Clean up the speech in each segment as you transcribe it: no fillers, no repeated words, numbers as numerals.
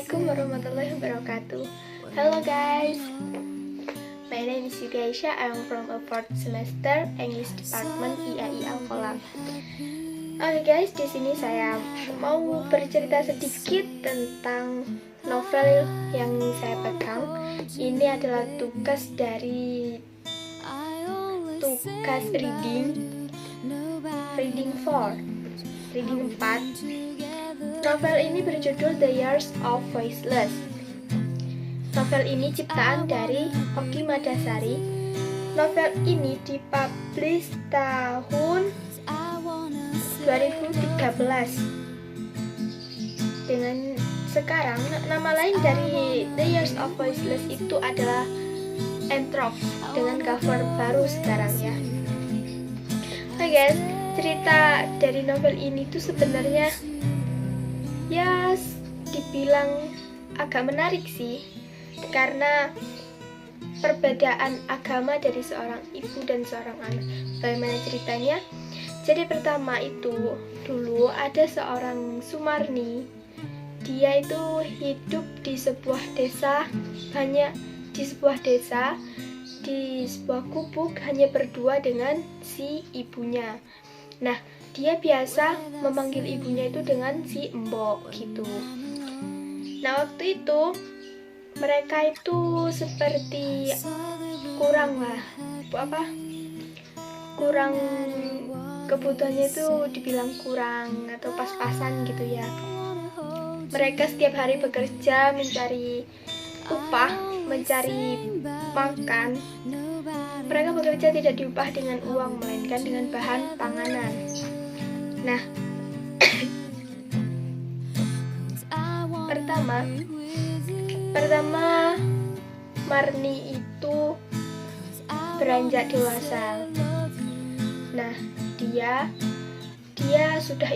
Assalamualaikum warahmatullahi wabarakatuh. Hello guys, my name is Yugaisha. I'm from a 4th semester English Department IAI Alkola. Oke guys, di sini saya mau bercerita sedikit tentang novel yang saya pegang. Ini adalah tugas reading 4. Novel ini berjudul The Years of Voiceless. Novel ini ciptaan dari Oki Madasari. Novel ini dipublish tahun 2013. Dengan sekarang nama lain dari The Years of Voiceless itu adalah Entrop dengan cover baru sekarang ya. Oke guys, cerita dari novel ini tuh sebenarnya ya dibilang agak menarik sih, karena perbedaan agama dari seorang ibu dan seorang anak. Bagaimana ceritanya? Jadi pertama itu dulu ada seorang Sumarni. Dia itu hidup di sebuah desa, di sebuah gubuk hanya berdua dengan si ibunya. Nah, dia biasa memanggil ibunya itu dengan si Mbok gitu. Nah, waktu itu mereka itu seperti kurang kebutuhannya itu dibilang kurang atau pas-pasan gitu ya. Mereka setiap hari bekerja mencari upah, mencari makan. Mereka bekerja tidak diupah dengan uang, melainkan dengan bahan panganan. Nah, pertama Marni itu beranjak dewasa. Nah, dia sudah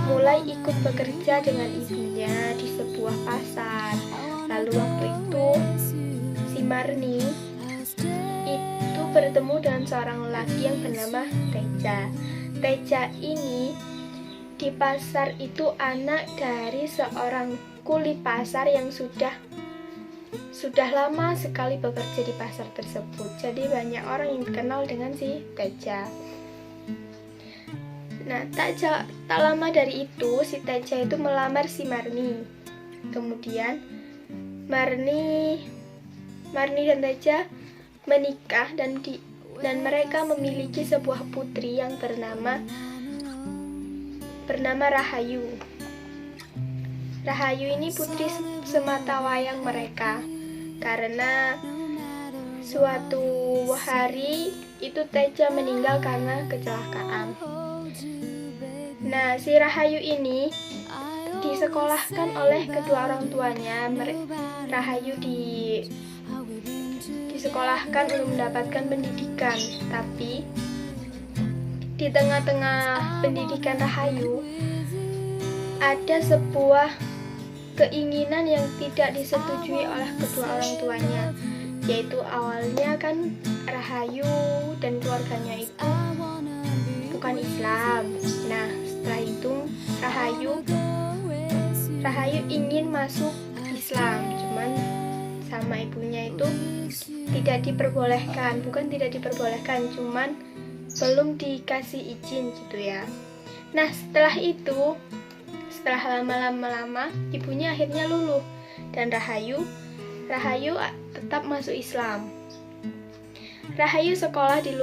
mulai ikut bekerja dengan ibunya di sebuah pasar. Lalu waktu itu si Marni itu bertemu dengan seorang lelaki yang bernama Teja. Teja ini di pasar itu anak dari seorang kuli pasar yang sudah lama sekali bekerja di pasar tersebut. Jadi banyak orang yang dikenal dengan si Teja. Nah, tak lama dari itu si Teja itu melamar si Marni. Kemudian Marni dan Teja menikah dan mereka memiliki sebuah putri yang bernama Rahayu. Rahayu ini putri sematawayang mereka, karena suatu hari itu Teja meninggal karena kecelakaan. Nah, si Rahayu ini disekolahkan oleh kedua orang tuanya. Rahayu disekolahkan untuk mendapatkan pendidikan, tapi di tengah-tengah pendidikan Rahayu ada sebuah keinginan yang tidak disetujui oleh kedua orang tuanya, yaitu awalnya kan Rahayu dan keluarganya itu bukan Islam. Nah, setelah itu Rahayu ingin masuk Islam, cuman sama ibunya itu cuman belum dikasih izin gitu ya. Nah, setelah lama ibunya akhirnya luluh dan Rahayu tetap masuk Islam. Rahayu sekolah di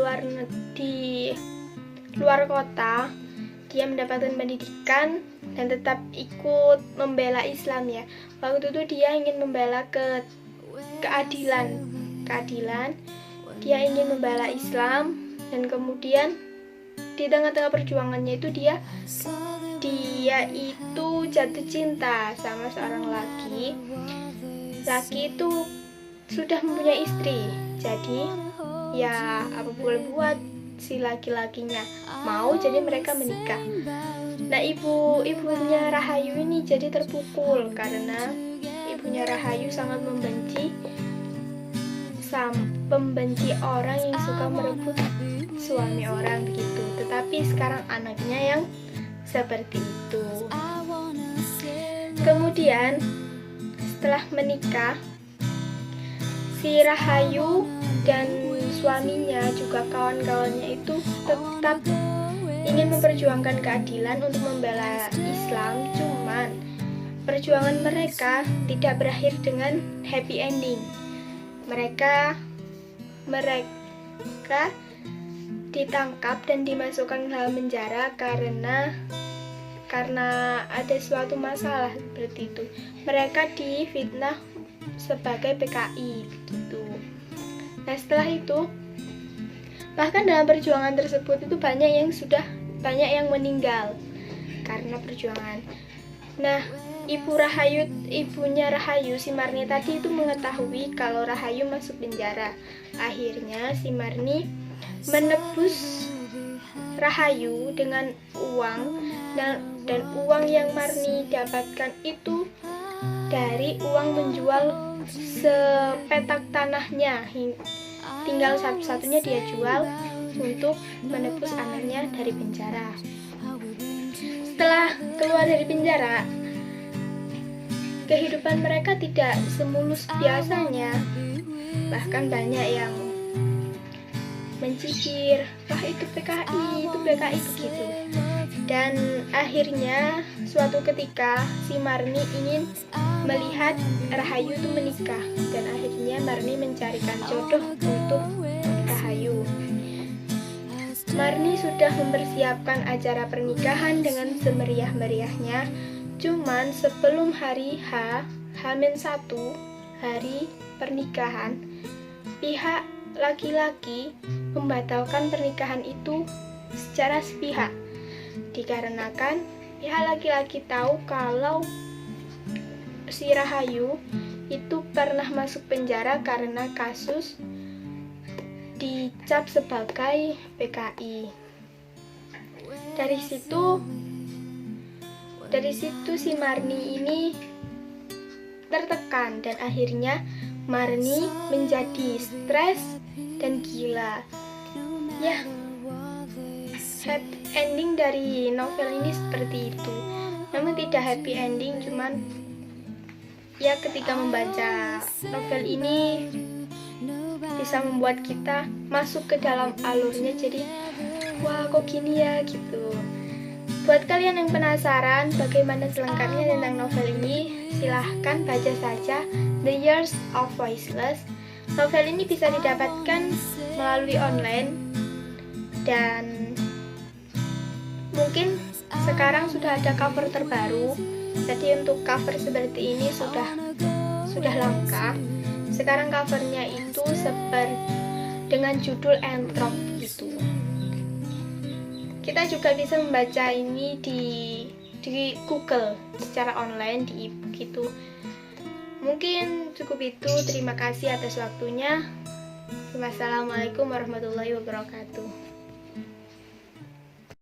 luar kota. Dia mendapatkan pendidikan dan tetap ikut membela Islam ya. Waktu itu dia ingin membela keadilan. Dia ingin membela Islam, dan kemudian di tengah-tengah perjuangannya itu dia itu jatuh cinta sama seorang laki. Laki itu sudah mempunyai istri, jadi ya apa boleh buat, si laki-lakinya mau, jadi mereka menikah. Nah, ibunya Rahayu ini jadi terpukul karena ibunya Rahayu sangat membenci orang yang suka merebut suami orang begitu. Tetapi sekarang anaknya yang seperti itu. Kemudian setelah menikah, si Rahayu dan suaminya juga kawan-kawannya itu tetap ingin memperjuangkan keadilan untuk membela Islam, cuman perjuangan mereka tidak berakhir dengan happy ending. Mereka ditangkap dan dimasukkan ke dalam penjara karena ada suatu masalah seperti itu. Mereka difitnah sebagai PKI gitu. Nah, setelah itu bahkan dalam perjuangan tersebut itu banyak yang meninggal karena perjuangan. Nah, ibunya Rahayu, si Marni tadi itu mengetahui kalau Rahayu masuk penjara. Akhirnya si Marni menebus Rahayu dengan uang, dan uang yang Marni dapatkan itu dari uang menjual sepetak tanahnya. Tinggal satu-satunya dia jual untuk menebus anaknya dari penjara. Setelah keluar dari penjara, kehidupan mereka tidak semulus biasanya. Bahkan banyak yang mencibir, wah itu PKI begitu. Dan akhirnya suatu ketika si Marni ingin melihat Rahayu itu menikah, dan akhirnya Marni mencarikan jodoh untuk Rahayu. Marni sudah mempersiapkan acara pernikahan dengan semeriah-meriahnya. Cuman sebelum hari H-1 hari pernikahan, pihak laki-laki membatalkan pernikahan itu secara sepihak, dikarenakan pihak laki-laki tahu kalau si Rahayu itu pernah masuk penjara karena kasus dicap sebagai PKI. Dari situ si Marni ini tertekan, dan akhirnya Marni menjadi stres dan gila. Ya, happy ending dari novel ini seperti itu. Namun tidak happy ending, cuman ya ketika membaca novel ini bisa membuat kita masuk ke dalam alurnya, jadi wah kok gini ya gitu. Buat kalian yang penasaran bagaimana selengkapnya tentang novel ini, silahkan baca saja The Years of Voiceless. Novel ini bisa didapatkan melalui online, dan mungkin sekarang sudah ada cover terbaru. Jadi untuk cover seperti ini sudah langka. Sekarang covernya itu dengan judul Entrop gitu. Kita juga bisa membaca ini di Google secara online, di e-book gitu. Mungkin cukup itu. Terima kasih atas waktunya. Wassalamualaikum warahmatullahi wabarakatuh.